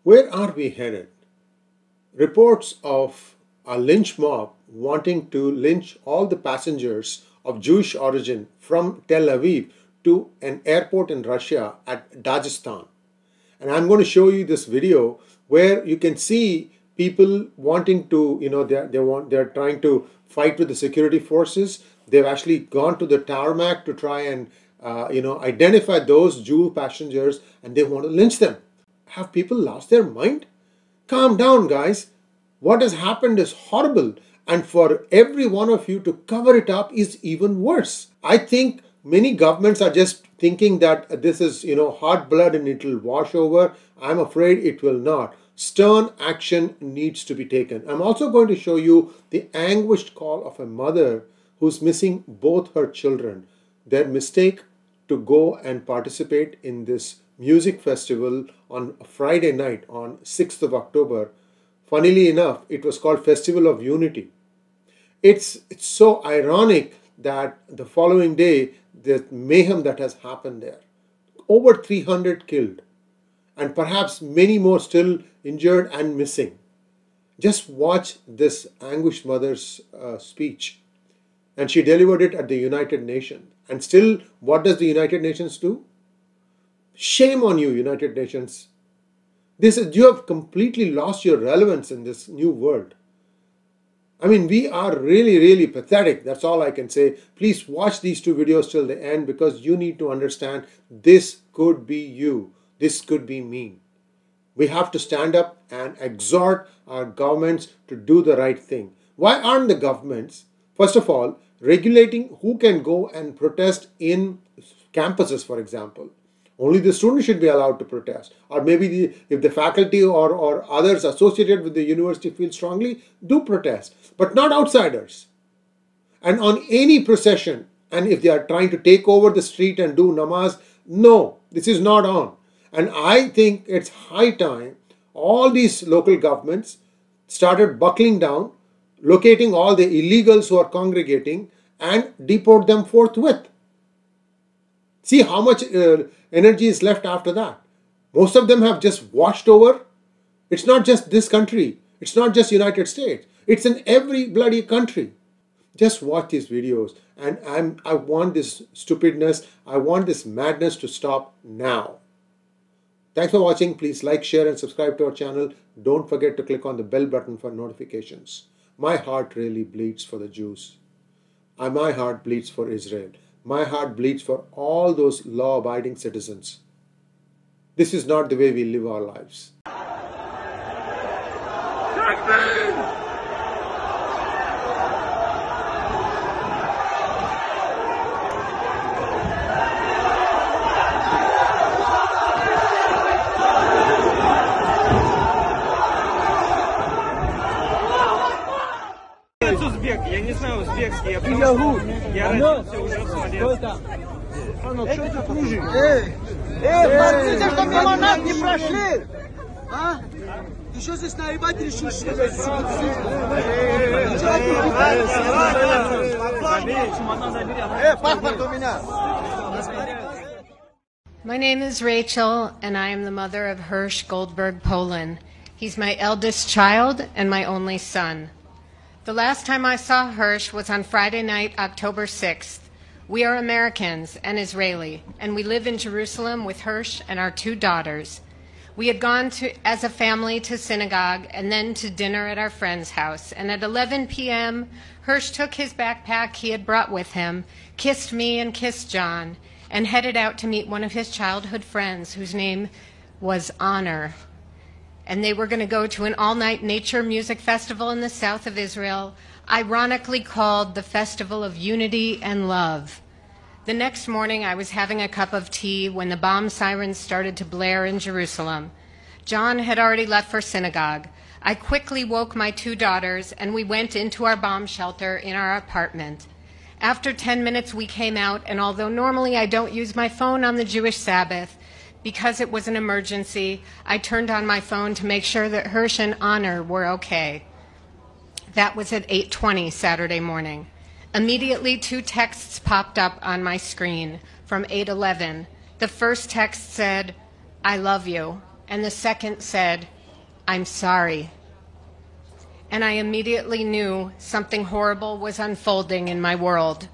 Where are we headed? Reports of a lynch mob wanting to lynch all the passengers of Jewish origin from Tel Aviv to an airport in Russia at Dagestan. And I'm going to show you this video where you can see people wanting to, they're trying to fight with the security forces. They've actually gone to the tarmac to try and, identify those Jew passengers, and they want to lynch them. Have people lost their mind? Calm down, guys. What has happened is horrible, and for every one of you to cover it up is even worse. I think many governments are just thinking that this is, hot blood and it will wash over. I'm afraid it will not. Stern action needs to be taken. I'm also going to show you the anguished call of a mother who's missing both her children. Their mistake to go and participate in this music festival on a Friday night on 6th of October. Funnily enough, it was called Festival of Unity. It's so ironic that the following day, the mayhem that has happened there. Over 300 killed, and perhaps many more still injured and missing. Just watch this anguished mother's speech. And she delivered it at the United Nations. And still, what does the United Nations do? Shame on you, United Nations. You have completely lost your relevance in this new world. I mean, we are really, really pathetic. That's all I can say. Please watch these two videos till the end, because you need to understand this could be you. This could be me. We have to stand up and exhort our governments to do the right thing. Why aren't the governments, first of all, regulating who can go and protest in campuses, for example? Only the students should be allowed to protest. Or maybe if the faculty or others associated with the university feel strongly, do protest. But not outsiders. And on any procession, and if they are trying to take over the street and do namaz, no, this is not on. And I think it's high time all these local governments started buckling down, locating all the illegals who are congregating, and deport them forthwith. See how much energy is left after that. Most of them have just washed over. It's not just this country. It's not just United States. It's in every bloody country. Just watch these videos. And I want this stupidness, I want this madness to stop now. Thanks for watching. Please like, share and subscribe to our channel. Don't forget to click on the bell button for notifications. My heart really bleeds for the Jews. My heart bleeds for Israel. My heart bleeds for all those law-abiding citizens. This is not the way we live our lives. Я не знаю узбекский, я родился уже в Смоленске. Что это кружит? Смотрите, что мимо нас не прошли! А? Еще здесь наебать решишь. Паспорт у меня. My name is Rachel, and I am the mother of 𝗤𝗪 𝗠𝗫. He's my eldest child and my only son. The last time I saw Hirsch was on Friday night, October 6th. We are Americans and Israeli, and we live in Jerusalem with Hirsch and our two daughters. We had gone as a family to synagogue and then to dinner at our friend's house. And at 11 p.m., Hirsch took his backpack he had brought with him, kissed me and kissed John, and headed out to meet one of his childhood friends whose name was Honor. And they were going to go to an all-night nature music festival in the south of Israel, ironically called the Festival of Unity and Love. The next morning, I was having a cup of tea when the bomb sirens started to blare in Jerusalem. John had already left for synagogue. I quickly woke my two daughters, and we went into our bomb shelter in our apartment. After 10 minutes, we came out, and although normally I don't use my phone on the Jewish Sabbath, because it was an emergency, I turned on my phone to make sure that Hirsch and Honor were okay. That was at 8:20 Saturday morning. Immediately, two texts popped up on my screen from 8:11. The first text said, "I love you," and the second said, I'm sorry. And I immediately knew something horrible was unfolding in my world.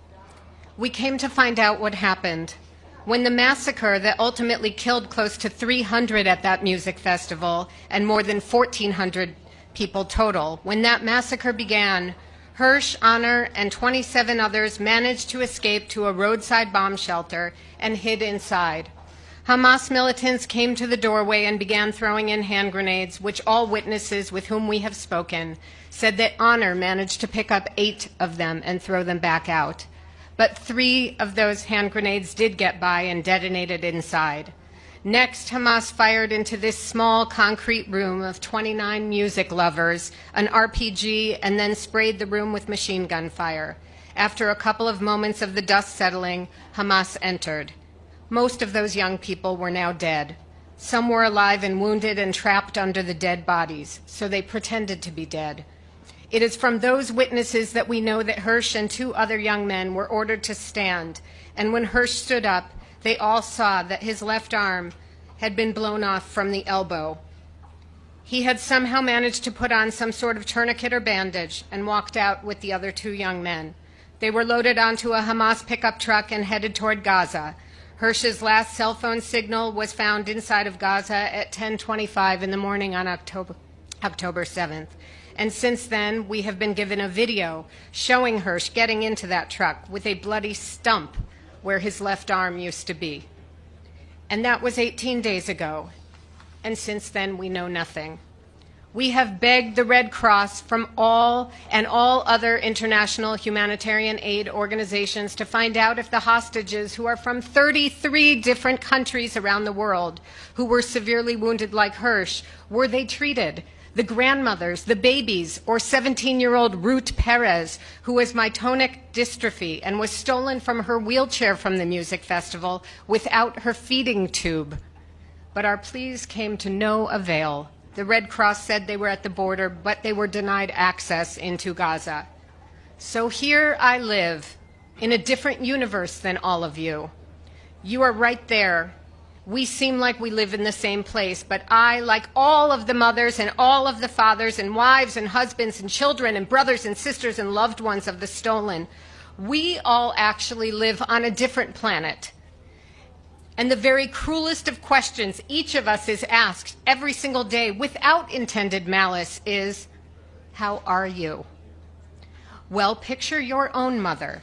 We came to find out what happened. When the massacre that ultimately killed close to 300 at that music festival and more than 1,400 people total, when that massacre began, 𝗏𝗏, Honor, and 27 others managed to escape to a roadside bomb shelter and hid inside. Hamas militants came to the doorway and began throwing in hand grenades, which all witnesses with whom we have spoken said that Honor managed to pick up 8 of them and throw them back out. But 3 of those hand grenades did get by and detonated inside. Next, Hamas fired into this small concrete room of 29 music lovers, an RPG, and then sprayed the room with machine gun fire. After a couple of moments of the dust settling, Hamas entered. Most of those young people were now dead. Some were alive and wounded and trapped under the dead bodies, so they pretended to be dead. It is from those witnesses that we know that 𝗏𝗏 and 2 other young men were ordered to stand, and when 𝗏𝗏 stood up, they all saw that his left arm had been blown off from the elbow. He had somehow managed to put on some sort of tourniquet or bandage and walked out with the other 2 young men. They were loaded onto a Hamas pickup truck and headed toward Gaza. 𝗏𝗏's last cell phone signal was found inside of Gaza at 10:25 in the morning on October 7th. And since then, we have been given a video showing 𝗏𝗏 getting into that truck with a bloody stump where his left arm used to be. And that was 18 days ago. And since then, we know nothing. We have begged the Red Cross from all other international humanitarian aid organizations to find out if the hostages, who are from 33 different countries around the world, who were severely wounded like 𝗏𝗏, were they treated? The grandmothers, the babies, or 17-year-old Ruth Perez, who has myotonic dystrophy and was stolen from her wheelchair from the music festival without her feeding tube. But our pleas came to no avail. The Red Cross said they were at the border, but they were denied access into Gaza. So here I live, in a different universe than all of you. You are right there. We seem like we live in the same place, but I, like all of the mothers and all of the fathers and wives and husbands and children and brothers and sisters and loved ones of the stolen, we all actually live on a different planet. And the very cruelest of questions each of us is asked every single day without intended malice is, how are you? Well, picture your own mother,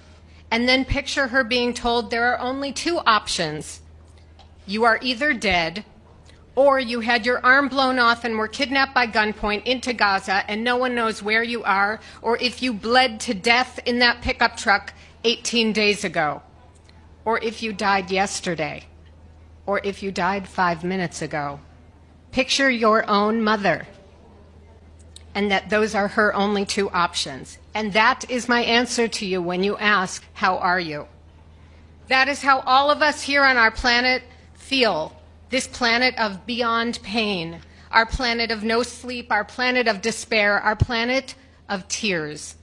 and then picture her being told there are only 2 options. You are either dead, or you had your arm blown off and were kidnapped by gunpoint into Gaza and no one knows where you are, or if you bled to death in that pickup truck 18 days ago, or if you died yesterday, or if you died 5 minutes ago. Picture your own mother, and that those are her only 2 options. And that is my answer to you when you ask, how are you? That is how all of us here on our planet feel, this planet of beyond pain, our planet of no sleep, our planet of despair, our planet of tears.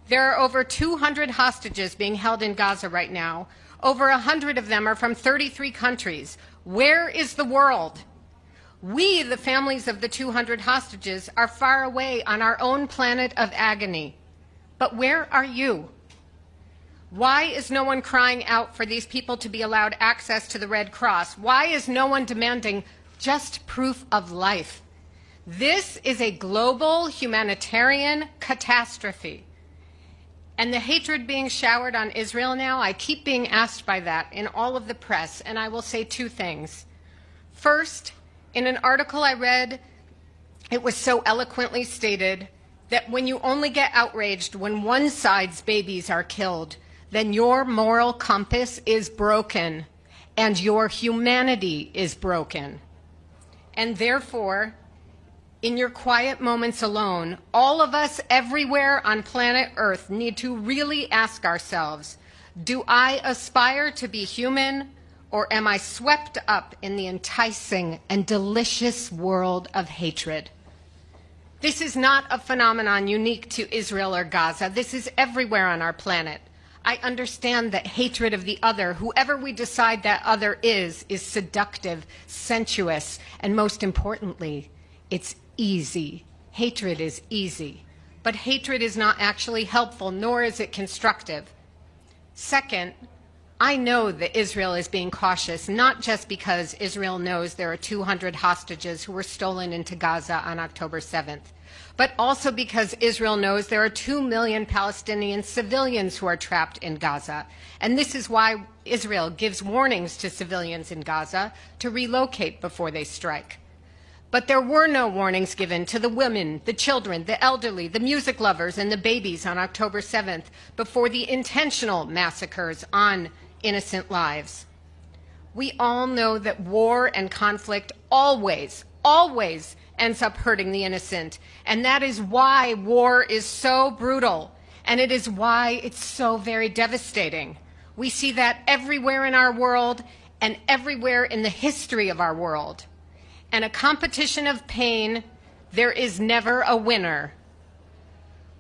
There are over 200 hostages being held in Gaza right now. Over 100 of them are from 33 countries. Where is the world? We, the families of the 200 hostages, are far away on our own planet of agony. But where are you? Why is no one crying out for these people to be allowed access to the Red Cross? Why is no one demanding just proof of life? This is a global humanitarian catastrophe. And the hatred being showered on Israel now, I keep being asked by that in all of the press, and I will say 2 things. First, in an article I read, it was so eloquently stated that when you only get outraged when one side's babies are killed, then your moral compass is broken and your humanity is broken. And therefore, in your quiet moments alone, all of us everywhere on planet Earth need to really ask ourselves, do I aspire to be human, or am I swept up in the enticing and delicious world of hatred? This is not a phenomenon unique to Israel or Gaza. This is everywhere on our planet. I understand that hatred of the other, whoever we decide that other is seductive, sensuous, and most importantly, It's easy. Hatred is easy. But hatred is not actually helpful, nor is it constructive. Second, I know that Israel is being cautious, not just because Israel knows there are 200 hostages who were stolen into Gaza on October 7th, but also because Israel knows there are 2 million Palestinian civilians who are trapped in Gaza. And this is why Israel gives warnings to civilians in Gaza to relocate before they strike. But there were no warnings given to the women, the children, the elderly, the music lovers, and the babies on October 7th before the intentional massacres on innocent lives. We all know that war and conflict always ends up hurting the innocent. And that is why war is so brutal. And it is why it's so very devastating. We see that everywhere in our world and everywhere in the history of our world. And a competition of pain, there is never a winner.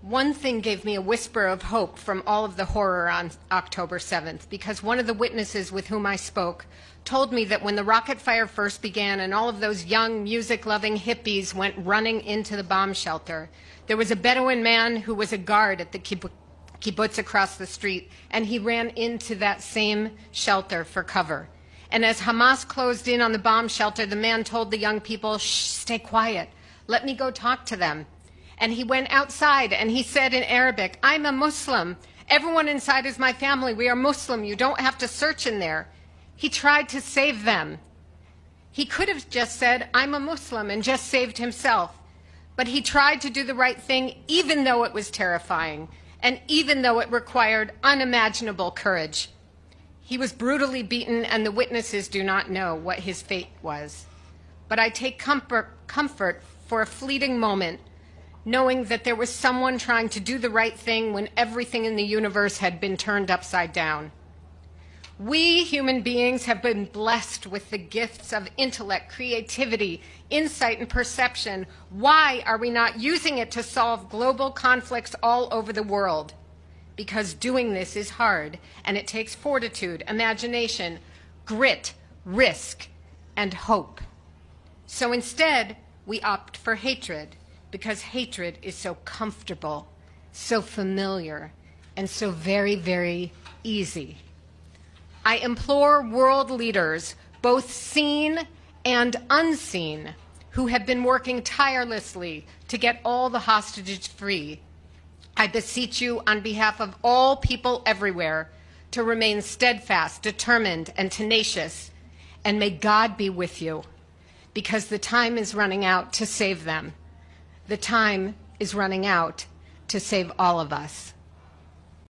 One thing gave me a whisper of hope from all of the horror on October 7th, because one of the witnesses with whom I spoke told me that when the rocket fire first began and all of those young music-loving hippies went running into the bomb shelter, there was a Bedouin man who was a guard at the kibbutz across the street, and he ran into that same shelter for cover. And as Hamas closed in on the bomb shelter, the man told the young people, "Shh, stay quiet. Let me go talk to them." And he went outside and he said in Arabic, "I'm a Muslim. Everyone inside is my family. We are Muslim. You don't have to search in there." He tried to save them. He could have just said, "I'm a Muslim," and just saved himself. But he tried to do the right thing even though it was terrifying and even though it required unimaginable courage. He was brutally beaten, and the witnesses do not know what his fate was. But I take comfort for a fleeting moment, knowing that there was someone trying to do the right thing when everything in the universe had been turned upside down. We human beings have been blessed with the gifts of intellect, creativity, insight, and perception. Why are we not using it to solve global conflicts all over the world? Because doing this is hard, and it takes fortitude, imagination, grit, risk, and hope. So instead, we opt for hatred, because hatred is so comfortable, so familiar, and so very, very easy. I implore world leaders, both seen and unseen, who have been working tirelessly to get all the hostages free. I beseech you on behalf of all people everywhere to remain steadfast, determined, and tenacious, and may God be with you, because the time is running out to save them. The time is running out to save all of us.